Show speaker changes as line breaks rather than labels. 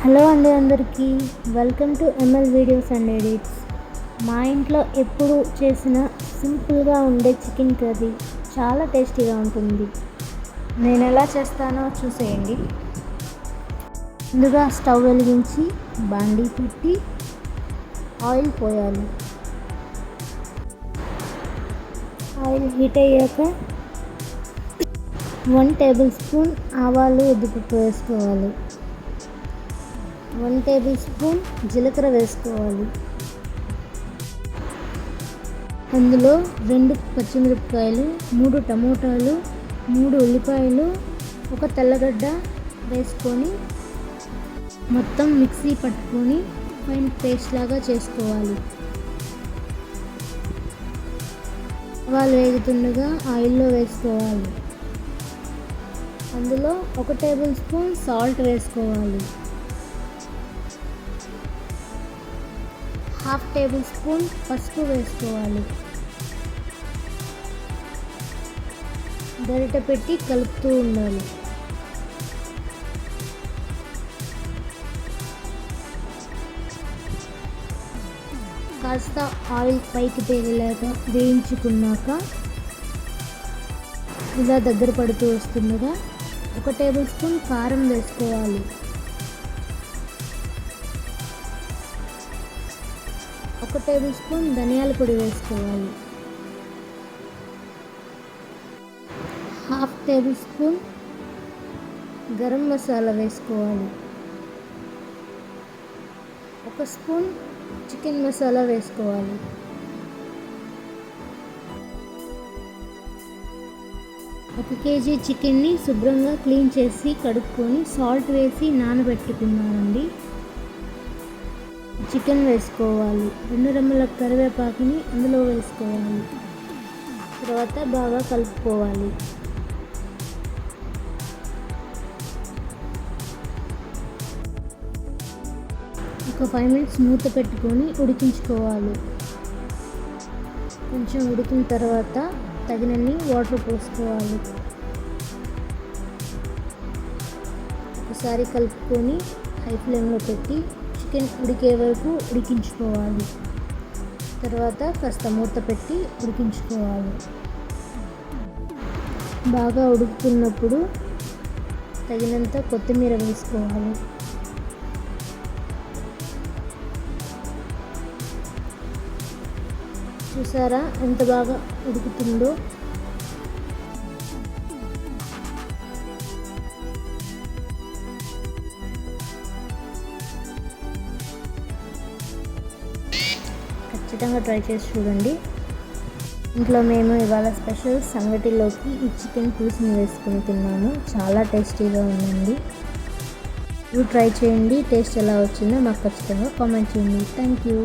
Hello అండి అందరికీ welcome to ML videos and edits. మా ఇంట్లో ఎప్పుడు చేసిన సింపుల్గా ఉండే చికెన్ కర్రీ చాలా టేస్టీగా ఉంటుంది. నేను ఎలా చేస్తానో చూసేయండి. ముందుగా స్టవ్ వెలిగించి బాండీ పెట్టి ఆయిల్ పోయాలి. ఆయిల్ హీట్ అయ్యాక 1 టేబుల్ స్పూన్ ఆవాలు ఉద్దిపప్పు వేసుకోవాలి. 1 టేబుల్ స్పూన్ జీలకర్ర వేసుకోవాలి. అందులో 2 పచ్చిమిరపకాయలు, 3 టమోటాలు, 3 ఉల్లిపాయలు, 1 తెల్లగడ్డ వేసుకొని మొత్తం మిక్సీ పట్టుకొని ఫైన్ పేస్ట్ లాగా చేసుకోవాలి. ఆవాలు వేగుతుండగా ఆయిల్లో వేసుకోవాలి. అందులో 1 టేబుల్ స్పూన్ సాల్ట్ వేసుకోవాలి. 1/2 టేబుల్ స్పూన్ పసుపు వేసుకోవాలి. గరిటె పెట్టి కలుపుతూ ఉండాలి. కాస్త ఆయిల్ పైకి తేలేలాక వేయించుకున్నాక ఇలా దగ్గర పడుతూ వస్తుండగా 1 టేబుల్ స్పూన్ కారం వేసుకోవాలి. 1 టేబుల్ స్పూన్ ధనియాల పొడి వేసుకోవాలి. 1/2 టేబుల్ స్పూన్ గరం మసాలా వేసుకోవాలి. 1 స్పూన్ చికెన్ మసాలా వేసుకోవాలి. ఒక కేజీ చికెన్ని శుభ్రంగా క్లీన్ చేసి కడుక్కొని సాల్ట్ వేసి నానబెట్టుకున్నానండి. చికెన్ వేసుకోవాలి. 2 రెమ్మల కరివేపాకుని అందులో వేసుకోవాలి. తర్వాత బాగా కలుపుకోవాలి. ఒక 5 మినిట్స్ మూత పెట్టుకొని ఉడికించుకోవాలి. కొంచెం ఉడికిన తర్వాత తగినన్ని వాటర్ పోసుకోవాలి. ఒకసారి కలుపుకొని హై ఫ్లేమ్లో పెట్టి చికెన్ ఉడికే వరకు ఉడికించుకోవాలి. తర్వాత కాస్త మూత పెట్టి ఉడికించుకోవాలి. బాగా ఉడుకుతున్నప్పుడు తగినంత కొత్తిమీర వేసుకోవాలి. చూసారా ఎంత బాగా ఉడుకుతుందో. ఖచ్చితంగా ట్రై చేసి చూడండి. ఇంట్లో మేము ఇవాళ స్పెషల్ సంగటిలోకి ఈ చికెన్ పులుసుని వేసుకుని తిన్నాము. చాలా టేస్టీగా ఉందండి. మీరు ట్రై చేయండి. టేస్ట్ ఎలా వచ్చిందో మాకు ఖచ్చితంగా కామెంట్ చేయండి. Thank you.